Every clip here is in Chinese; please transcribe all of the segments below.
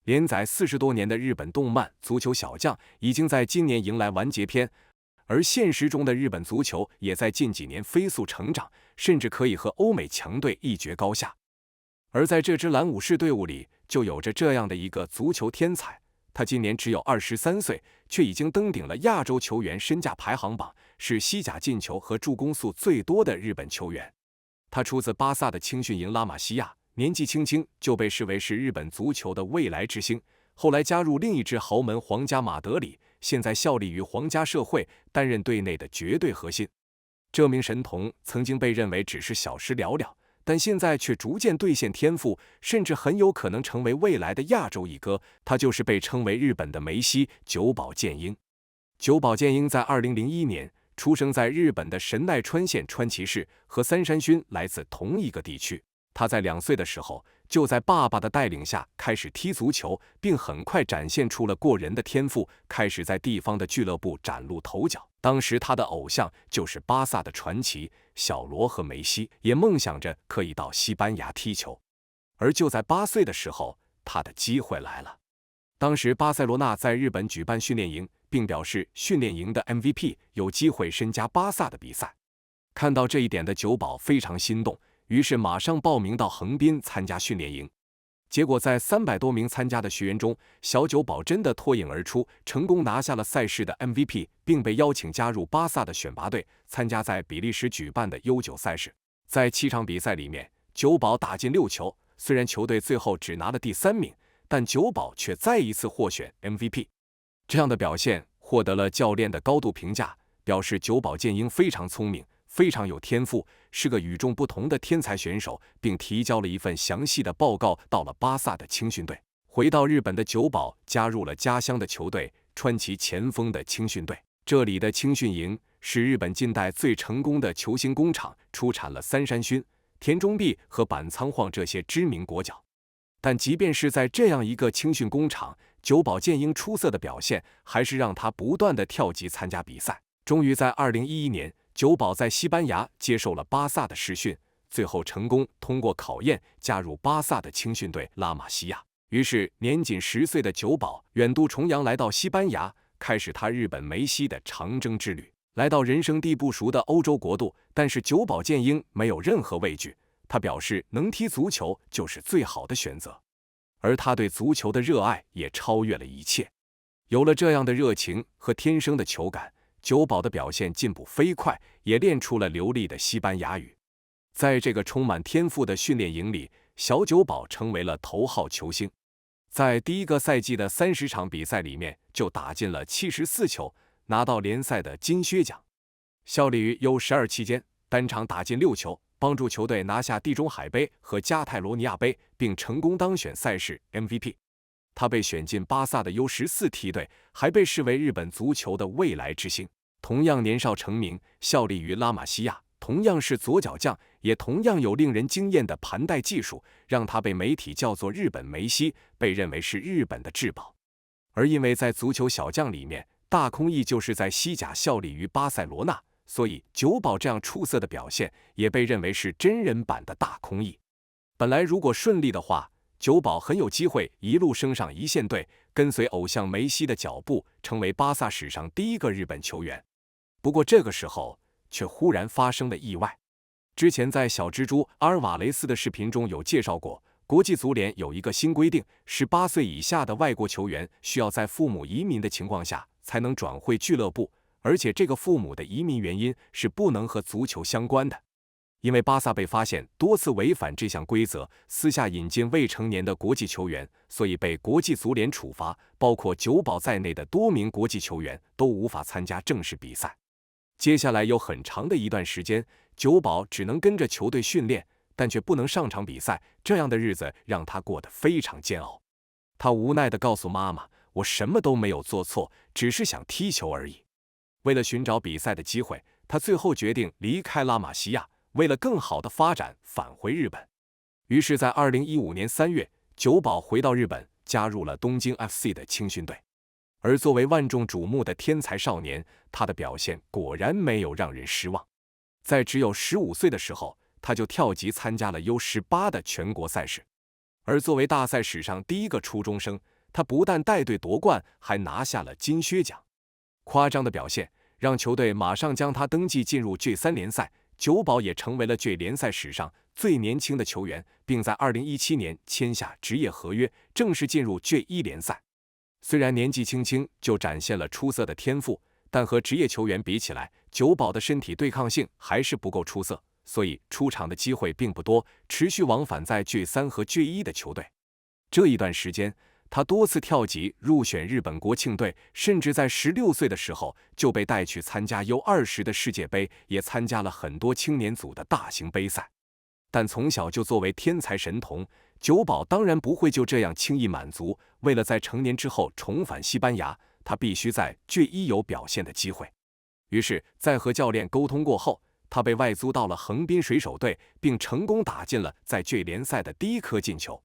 连载40多年的日本动漫《足球小将》已经在今年迎来完结篇，而现实中的日本足球也在近几年飞速成长，甚至可以和欧美强队一决高下。而在这支蓝武士队伍里，就有着这样的一个足球天才，他今年只有23岁，却已经登顶了亚洲球员身价排行榜，是西甲进球和助攻数最多的日本球员。他出自巴萨的青训营拉玛西亚，年纪轻轻就被视为是日本足球的未来之星，后来加入另一支豪门皇家马德里，现在效力于皇家社会，担任队内的绝对核心。这名神童曾经被认为只是小时了了，但现在却逐渐兑现天赋，甚至很有可能成为未来的亚洲一哥。他就是被称为日本的梅西，久保建英。久保建英在2001年出生在日本的神奈川县川崎市，和三山勋来自同一个地区。他在2岁的时候就在爸爸的带领下开始踢足球，并很快展现出了过人的天赋，开始在地方的俱乐部崭露头角。当时他的偶像就是巴萨的传奇小罗和梅西，也梦想着可以到西班牙踢球。而就在8岁的时候，他的机会来了。当时巴塞罗那在日本举办训练营，并表示训练营的 MVP 有机会身加巴萨的比赛。看到这一点的久保非常心动，于是马上报名到横滨参加训练营。结果在300多名参加的学员中，小久保真的脱颖而出，成功拿下了赛事的 MVP， 并被邀请加入巴萨的选拔队，参加在比利时举办的 U9 赛事。在7场比赛里面，久保打进6球，虽然球队最后只拿了第3名，但久保却再一次获选 MVP。 这样的表现获得了教练的高度评价，表示久保建英非常聪明，非常有天赋，是个与众不同的天才选手，并提交了一份详细的报告到了巴萨的青训队。回到日本的久保加入了家乡的球队川崎前锋的青训队，这里的青训营是日本近代最成功的球星工厂，出产了三山勋、田中碧和板仓晃这些知名国脚。但即便是在这样一个青训工厂，久保建英出色的表现还是让他不断的跳级参加比赛。终于在2011年，久保在西班牙接受了巴萨的试训，最后成功通过考验，加入巴萨的青训队拉玛西亚。于是年仅10岁的久保远渡重洋来到西班牙，开始他日本梅西的长征之旅。来到人生地不熟的欧洲国度，但是久保建英没有任何畏惧，他表示能踢足球就是最好的选择。而他对足球的热爱也超越了一切。有了这样的热情和天生的球感，久保的表现进步飞快，也练出了流利的西班牙语。在这个充满天赋的训练营里，小久保成为了头号球星。在第一个赛季的30场比赛里面，就打进了74球，拿到联赛的金靴奖。效力于 U12 期间，单场打进6球，帮助球队拿下地中海杯和加泰罗尼亚杯，并成功当选赛事 MVP。他被选进巴萨的 U14 梯队，还被视为日本足球的未来之星。同样年少成名，效力于拉玛西亚，同样是左脚将，也同样有令人惊艳的盘带技术，让他被媒体叫做日本梅西，被认为是日本的至宝。而因为在足球小将里面，大空翼就是在西甲效力于巴塞罗那，所以久保这样出色的表现也被认为是真人版的大空翼。本来如果顺利的话，久保很有机会一路升上一线队，跟随偶像梅西的脚步，成为巴萨史上第一个日本球员。不过这个时候却忽然发生了意外。之前在小蜘蛛阿尔瓦雷斯的视频中有介绍过，国际足联有一个新规定，18岁以下的外国球员需要在父母移民的情况下才能转会俱乐部，而且这个父母的移民原因是不能和足球相关的。因为巴萨被发现多次违反这项规则，私下引进未成年的国际球员，所以被国际足联处罚，包括久保在内的多名国际球员都无法参加正式比赛。接下来有很长的一段时间，久保只能跟着球队训练，但却不能上场比赛，这样的日子让他过得非常煎熬。他无奈地告诉妈妈，我什么都没有做错，只是想踢球而已。为了寻找比赛的机会，他最后决定离开拉玛西亚，为了更好的发展返回日本。于是在2015年3月，久保回到日本，加入了东京 FC 的青训队。而作为万众瞩目的天才少年，他的表现果然没有让人失望。在只有15岁的时候，他就跳级参加了 U18 的全国赛事。而作为大赛史上第一个初中生，他不但带队夺冠，还拿下了金靴奖。夸张的表现让球队马上将他登记进入 J3 联赛，久保也成为了 J 联赛史上最年轻的球员，并在2017年签下职业合约，正式进入 J1 联赛。虽然年纪轻轻就展现了出色的天赋，但和职业球员比起来，久保的身体对抗性还是不够出色，所以出场的机会并不多，持续往返在 J3 和 J1 的球队。这一段时间，他多次跳级入选日本国庆队，甚至在16岁的时候就被带去参加 U20 的世界杯，也参加了很多青年组的大型杯赛。但从小就作为天才神童，久保当然不会就这样轻易满足，为了在成年之后重返西班牙，他必须在 J1 有表现的机会。于是，在和教练沟通过后，他被外租到了横滨水手队，并成功打进了在 J 联赛的第一颗进球。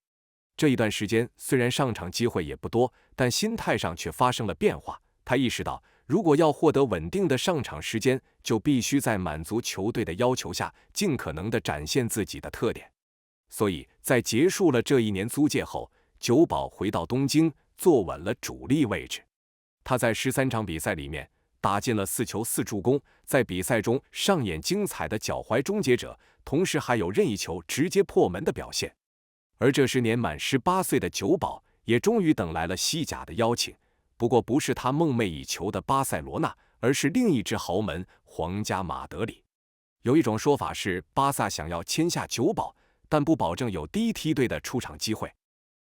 这一段时间虽然上场机会也不多，但心态上却发生了变化。他意识到，如果要获得稳定的上场时间，就必须在满足球队的要求下，尽可能地展现自己的特点。所以在结束了这一年租借后，久保回到东京，坐稳了主力位置。他在13场比赛里面打进了4球4助攻，在比赛中上演精彩的脚踝终结者，同时还有任意球直接破门的表现。而这时年满18岁的久保也终于等来了西甲的邀请，不过不是他梦寐以求的巴塞罗那，而是另一支豪门皇家马德里。有一种说法是，巴萨想要签下久保，但不保证有第一梯队的出场机会。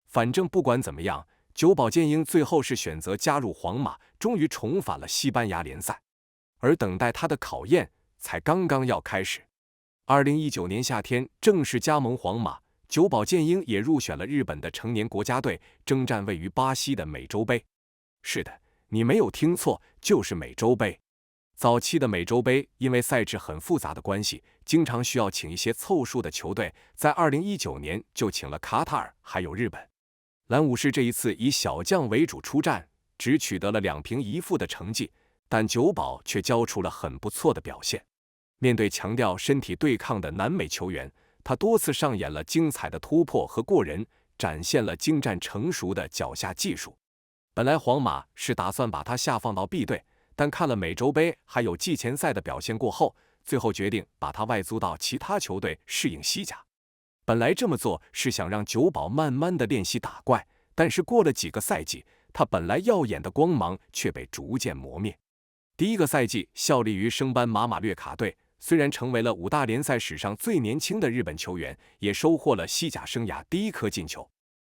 反正不管怎么样，久保建英最后是选择加入皇马，终于重返了西班牙联赛。而等待他的考验才刚刚要开始。2019年夏天正式加盟皇马，久保建英也入选了日本的成年国家队，征战位于巴西的美洲杯。是的，你没有听错，就是美洲杯。早期的美洲杯因为赛制很复杂的关系，经常需要请一些凑数的球队，在2019年就请了卡塔尔还有日本。蓝武士这一次以小将为主出战，只取得了2平1负的成绩，但久保却交出了很不错的表现。面对强调身体对抗的南美球员，他多次上演了精彩的突破和过人，展现了精湛成熟的脚下技术。本来皇马是打算把他下放到 B 队，但看了美洲杯还有季前赛的表现过后，最后决定把他外租到其他球队适应西甲。本来这么做是想让久保慢慢的练习打怪，但是过了几个赛季，他本来耀眼的光芒却被逐渐磨灭。第一个赛季效力于升班马马略卡队，虽然成为了5大联赛史上最年轻的日本球员，也收获了西甲生涯第1颗进球，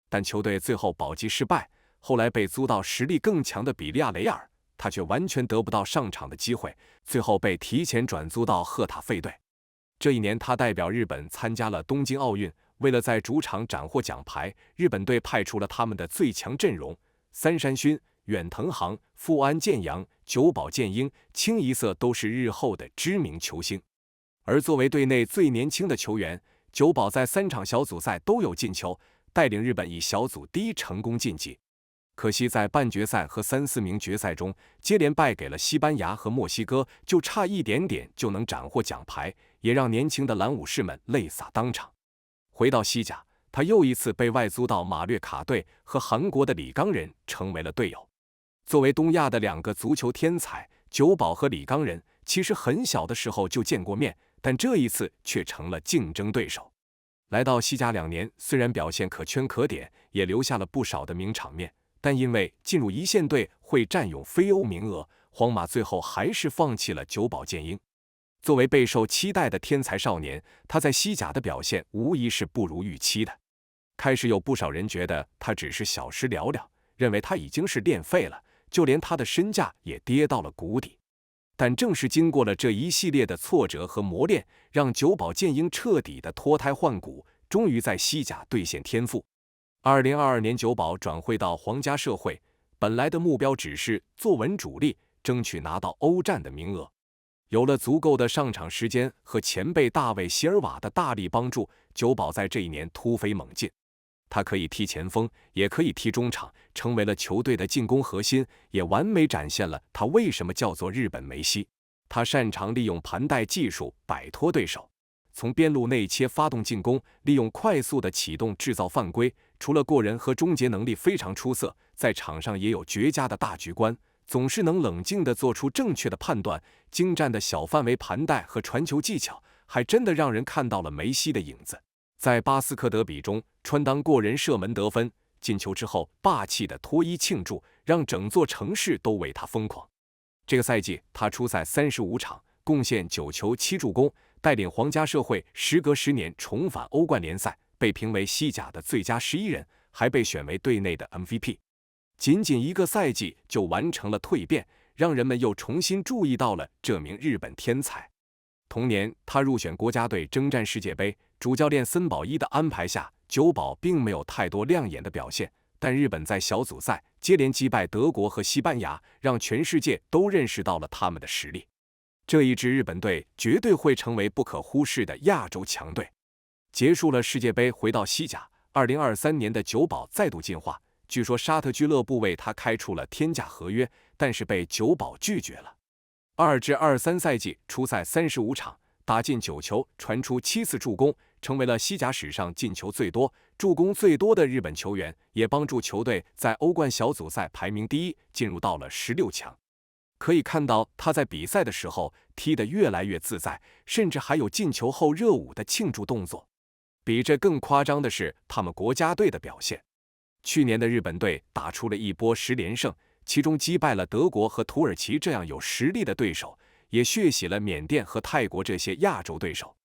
但球队最后保级失败，后来被租到实力更强的比利亚雷尔，他却完全得不到上场的机会，最后被提前转租到赫塔费队。这一年他代表日本参加了东京奥运，为了在主场斩获奖牌，日本队派出了他们的最强阵容：三山勋、远藤航、富安健洋、久保建英，清一色都是日后的知名球星。而作为队内最年轻的球员，久保在3场小组赛都有进球，带领日本以小组第1成功晋级。可惜在半决赛和3、4名决赛中接连败给了西班牙和墨西哥，就差一点点就能斩获奖牌，也让年轻的蓝武士们泪洒当场。回到西甲，他又一次被外租到马略卡队，和韩国的李刚仁成为了队友。作为东亚的2个足球天才，久保和李刚仁其实很小的时候就见过面，但这一次却成了竞争对手。来到西甲2年，虽然表现可圈可点，也留下了不少的名场面，但因为进入一线队会占用非欧名额，皇马最后还是放弃了久保建英。作为备受期待的天才少年，他在西甲的表现无疑是不如预期的。开始有不少人觉得他只是小时了了，认为他已经是练废了，就连他的身价也跌到了谷底。但正是经过了这一系列的挫折和磨练，让久保建英彻底的脱胎换骨，终于在西甲兑现天赋。2022年久保转会到皇家社会，本来的目标只是坐稳主力，争取拿到欧战的名额。有了足够的上场时间和前辈大卫席尔瓦的大力帮助，久保在这一年突飞猛进。他可以踢前锋，也可以踢中场，成为了球队的进攻核心，也完美展现了他为什么叫做日本梅西。他擅长利用盘带技术摆脱对手，从边路内切发动进攻，利用快速的启动制造犯规，除了过人和终结能力非常出色，在场上也有绝佳的大局观，总是能冷静地做出正确的判断，精湛的小范围盘带和传球技巧，还真的让人看到了梅西的影子。在巴斯克德比中，穿裆过人射门得分，进球之后霸气的脱衣庆祝，让整座城市都为他疯狂。这个赛季他出赛35场，贡献9球7助攻，带领皇家社会时隔10年重返欧冠联赛，被评为西甲的最佳11人，还被选为队内的 MVP。仅仅一个赛季就完成了蜕变，让人们又重新注意到了这名日本天才。同年，他入选国家队征战世界杯，主教练森保一的安排下，久保并没有太多亮眼的表现，但日本在小组赛接连击败德国和西班牙，让全世界都认识到了他们的实力。这一支日本队绝对会成为不可忽视的亚洲强队。结束了世界杯，回到西甲，2023年的久保再度进化，据说沙特俱乐部为他开出了天价合约，但是被久保拒绝了。22-23赛季出赛35场，打进9球，传出7次助攻，成为了西甲史上进球最多、助攻最多的日本球员，也帮助球队在欧冠小组赛排名第1，进入到了16强。可以看到他在比赛的时候踢得越来越自在，甚至还有进球后热舞的庆祝动作。比这更夸张的是他们国家队的表现。去年的日本队打出了一波10连胜，其中击败了德国和土耳其这样有实力的对手，也血洗了缅甸和泰国这些亚洲对手。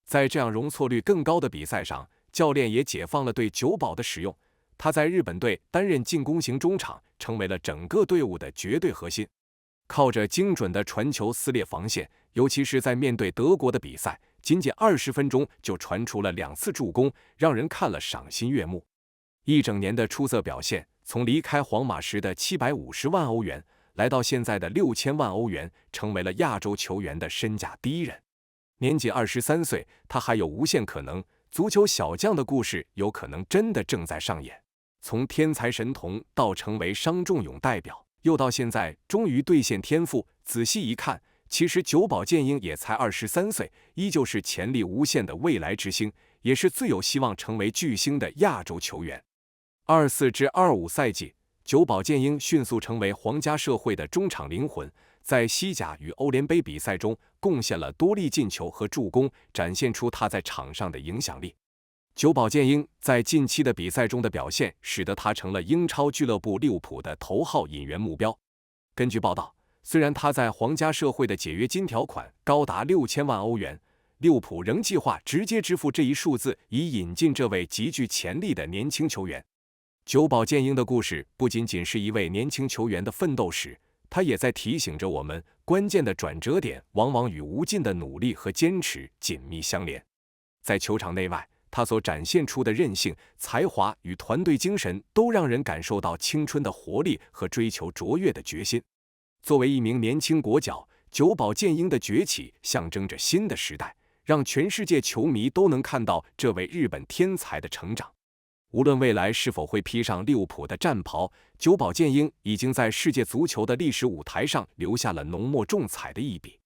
在这样容错率更高的比赛上，教练也解放了对久保的使用，他在日本队担任进攻型中场，成为了整个队伍的绝对核心。靠着精准的传球撕裂防线，尤其是在面对德国的比赛，仅仅20分钟就传出了2次助攻，让人看了赏心悦目。一整年的出色表现，从离开皇马时的750万欧元，来到现在的6000万欧元，成为了亚洲球员的身价第1人。年仅23岁，他还有无限可能，足球小将的故事有可能真的正在上演。从天才神童到成为伤仲永代表，又到现在终于兑现天赋，仔细一看，其实久保建英也才23岁，依旧是潜力无限的未来之星，也是最有希望成为巨星的亚洲球员。24-25赛季，久保建英迅速成为皇家社会的中场灵魂，在西甲与欧联杯比赛中贡献了多粒进球和助攻，展现出他在场上的影响力。久保建英在近期的比赛中的表现，使得他成了英超俱乐部利物浦的头号引援目标。根据报道，虽然他在皇家社会的解约金条款高达6000万欧元，利物浦仍计划直接支付这一数字，以引进这位极具潜力的年轻球员。久保建英的故事不仅仅是一位年轻球员的奋斗史，他也在提醒着我们，关键的转折点往往与无尽的努力和坚持紧密相连。在球场内外，他所展现出的韧性、才华与团队精神，都让人感受到青春的活力和追求卓越的决心。作为一名年轻国脚，久保建英的崛起象征着新的时代，让全世界球迷都能看到这位日本天才的成长。无论未来是否会披上利物浦的战袍，久保建英已经在世界足球的历史舞台上留下了浓墨重彩的一笔。